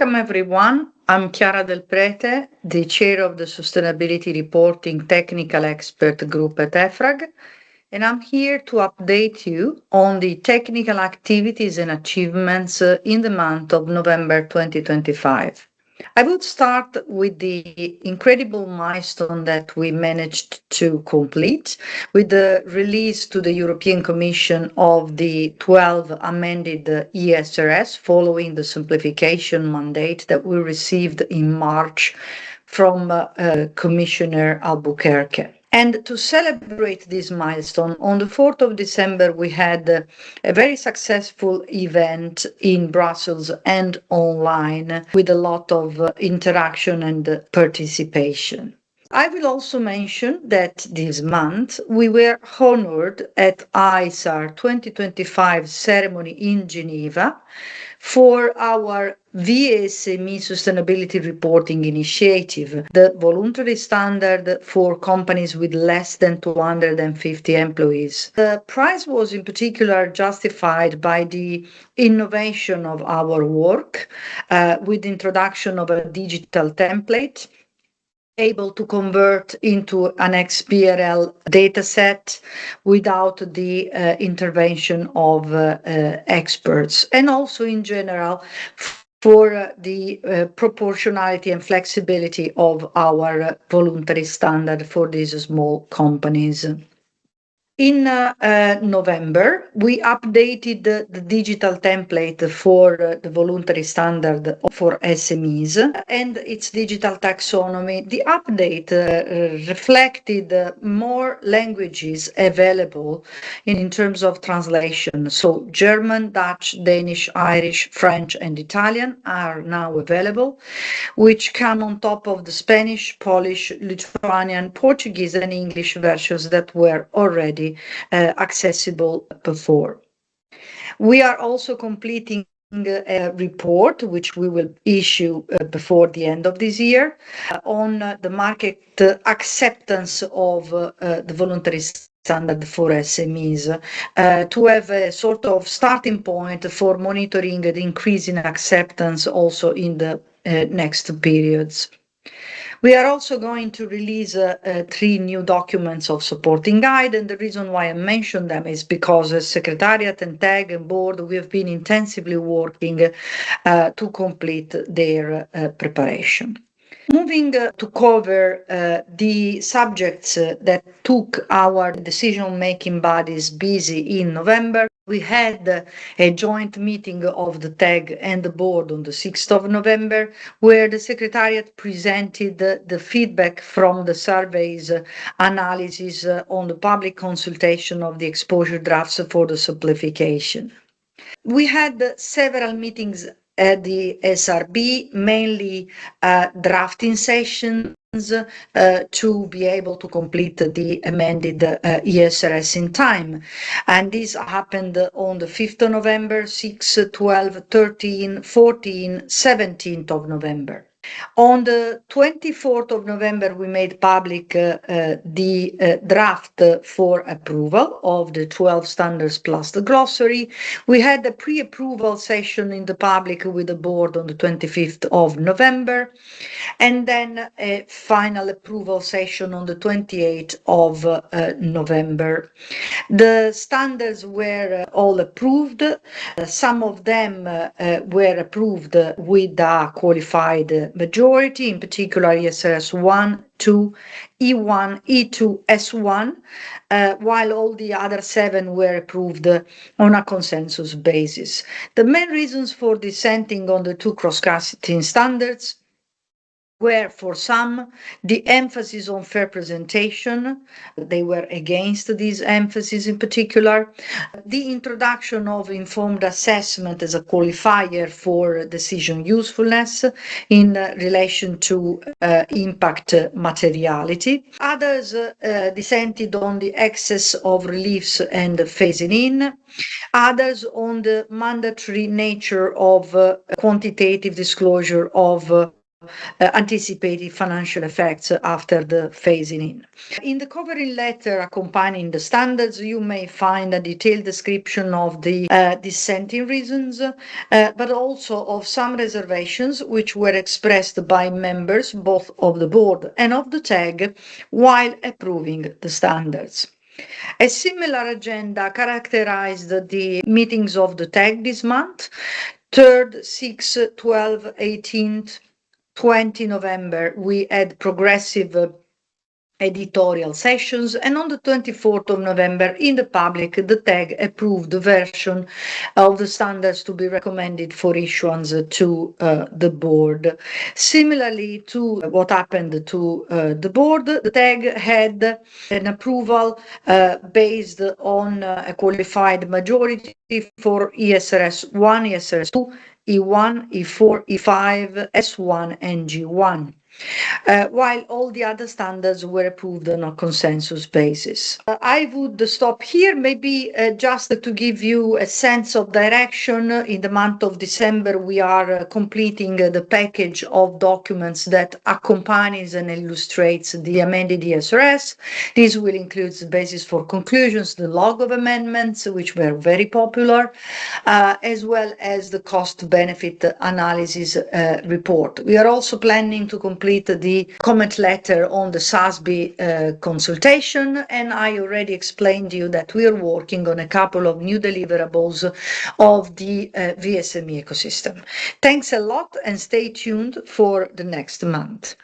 Welcome everyone. I'm Chiara Del Prete, the Chair of the Sustainability Reporting Technical Expert Group at EFRAG, and I'm here to update you on the technical activities and achievements in the month of November 2025. I would start with the incredible milestone that we managed to complete with the release to the European Commission of the 12 amended ESRS following the simplification mandate that we received in March from Commissioner Albuquerque. And to celebrate this milestone, on the 4th of December, we had a very successful event in Brussels and online with a lot of interaction and participation. I will also mention that this month we were honored at ISAR 2025 ceremony in Geneva for our VSME Sustainability Reporting Initiative, the voluntary standard for companies with less than 250 employees. The prize was in particular justified by the innovation of our work with the introduction of a digital template able to convert into an XBRL dataset without the intervention of experts, and also in general for the proportionality and flexibility of our voluntary standard for these small companies. In November, we updated the digital template for the voluntary standard for SMEs and its digital taxonomy. The update reflected more languages available in terms of translation. So German, Dutch, Danish, Irish, French, and Italian are now available, which come on top of the Spanish, Polish, Lithuanian, Portuguese, and English versions that were already accessible before. We are also completing a report, which we will issue before the end of this year, on the market acceptance of the voluntary standard for SMEs, to have a sort of starting point for monitoring the increase in acceptance also in the next periods. We are also going to release 3 new documents of supporting guide, and the reason why I mention them is because as Secretariat and TEG and Board, we have been intensively working to complete their preparation. Moving to cover the subjects that took our decision-making bodies busy in November, we had a joint meeting of the TEG and the board on the 6th of November, where the Secretariat presented the feedback from the surveys analysis on the public consultation of the exposure drafts for the simplification. We had several meetings at the SRB, mainly drafting sessions to be able to complete the amended ESRS in time. And this happened on the 5th of November, 6, 12, 13, 14, 17th of November. On the 24th of November, we made public the draft for approval of the 12 standards plus the glossary. We had a pre-approval session in the public with the board on the 25th of November, and then a final approval session on the 28th of November. The standards were all approved. Some of them were approved with a qualified majority, in particular ESRS 1, 2, E1, E2, S1, while all the other 7 were approved on a consensus basis. The main reasons for dissenting on the 2 cross-cutting standards were, for some, the emphasis on fair presentation. They were against this emphasis in particular. The introduction of informed assessment as a qualifier for decision usefulness in relation to impact materiality. Others dissented on the excess of reliefs and phasing in. Others on the mandatory nature of quantitative disclosure of anticipated financial effects after the phasing in. In the covering letter accompanying the standards, you may find a detailed description of the dissenting reasons, but also of some reservations which were expressed by members both of the board and of the TEG while approving the standards. A similar agenda characterized the meetings of the TEG this month. 3rd, 6th, 12th, 18th, 20 November, we had progressive editorial sessions, and on the 24th of November in the public, the TEG approved the version of the standards to be recommended for issuance to the board. Similarly to what happened to the board, the TEG had an approval based on a qualified majority for ESRS 1, ESRS 2, E1, E4, E5, S1 and G1. While all the other standards were approved on a consensus basis. I would stop here, maybe just to give you a sense of direction. In the month of December, we are completing the package of documents that accompanies and illustrates the amended ESRS. This will include the basis for conclusions, the log of amendments, which were very popular, as well as the cost-benefit analysis report. We are also planning to complete the comment letter on the SASB consultation, and I already explained to you that we are working on a couple of new deliverables of the VSME ecosystem. Thanks a lot and stay tuned for the next month.